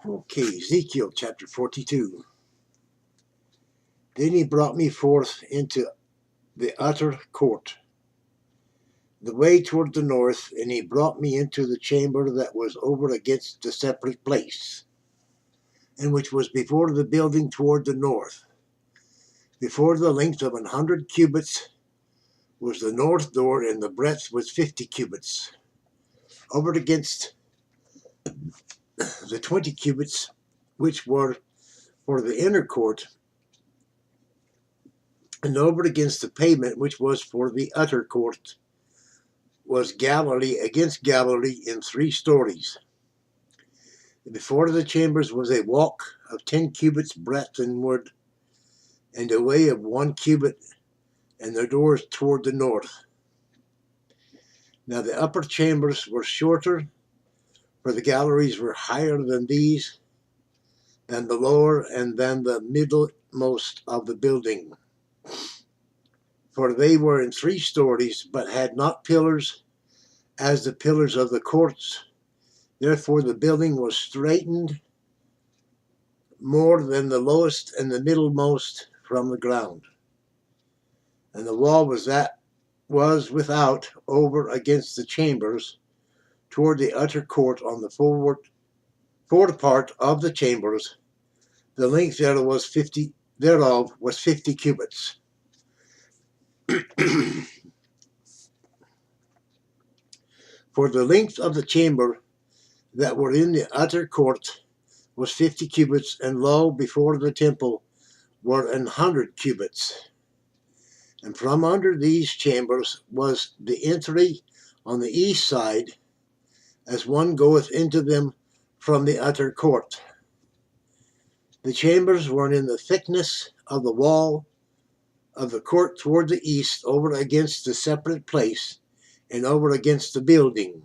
Okay, Ezekiel chapter 42. Then he brought me forth into the utter court, the way toward the north, and he brought me into the chamber that was over against the separate place, and which was before the building toward the north. Before the length of 100 cubits was the north door, and the breadth was 50 cubits. Over against the 20 cubits, which were for the inner court, and over against the pavement, which was for the utter court, was Galilee against Galilee in 3 stories. Before the chambers was a walk of 10 cubits breadth inward, and a way of 1 cubit, and the doors toward the north. Now the upper chambers were shorter, for the galleries were higher than these, than the lower, and than the middlemost of the building. For they were in 3 stories, but had not pillars, as the pillars of the courts. Therefore the building was straitened more than the lowest and the middlemost from the ground. And the wall was without over against the chambers toward the utter court on the forward part of the chambers. The length thereof was 50 cubits. For the length of the chamber that were in the utter court was 50 cubits, and lo, before the temple were 100 cubits. And from under these chambers was the entry on the east side, as one goeth into them from the utter court. The chambers were in the thickness of the wall of the court toward the east, over against the separate place, and over against the building.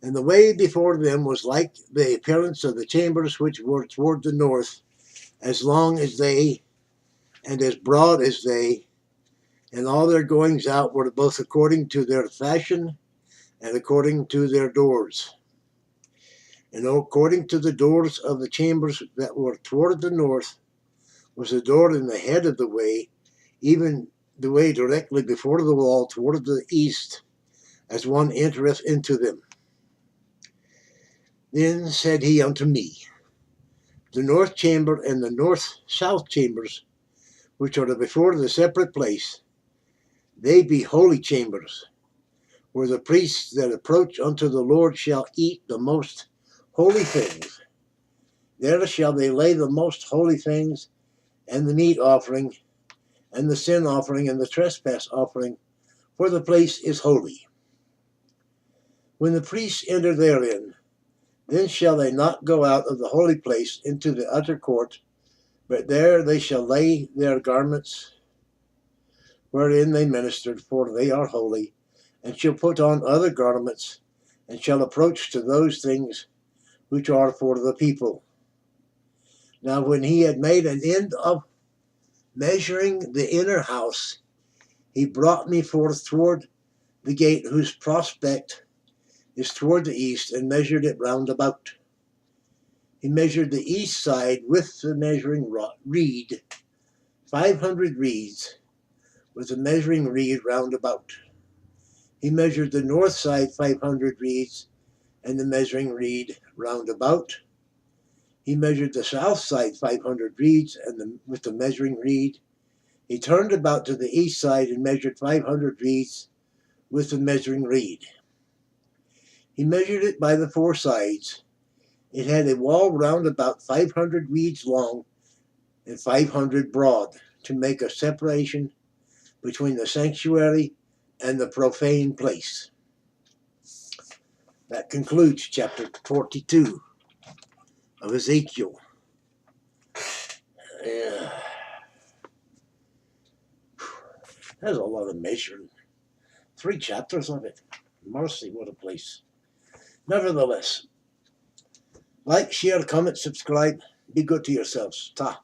And the way before them was like the appearance of the chambers which were toward the north, as long as they, and as broad as they, and all their goings out were both according to their fashion, and according to their doors. And according to the doors of the chambers that were toward the north was a door in the head of the way, even the way directly before the wall toward the east, as one entereth into them. Then said he unto me, the north chamber and the north-south chambers, which are before the separate place, they be holy chambers, where the priests that approach unto the Lord shall eat the most holy things. There shall they lay the most holy things, and the meat offering, and the sin offering, and the trespass offering, for the place is holy. When the priests enter therein, then shall they not go out of the holy place into the utter court, but there they shall lay their garments wherein they ministered, for they are holy, and shall put on other garments, and shall approach to those things which are for the people. Now when he had made an end of measuring the inner house, he brought me forth toward the gate whose prospect is toward the east, and measured it round about. He measured the east side with the measuring reed, 500 reeds, with the measuring reed round about. He measured the north side 500 reeds, and the measuring reed round about. He measured the south side 500 reeds, and with the measuring reed. He turned about to the east side and measured 500 reeds with the measuring reed. He measured it by the 4 sides. It had a wall round about 500 reeds long and 500 broad, to make a separation between the sanctuary and the profane place. That concludes chapter 42 of Ezekiel. There's a lot of measuring. 3 chapters of it. Mercy, what a place. Nevertheless, like, share, comment, subscribe. Be good to yourselves. Ta.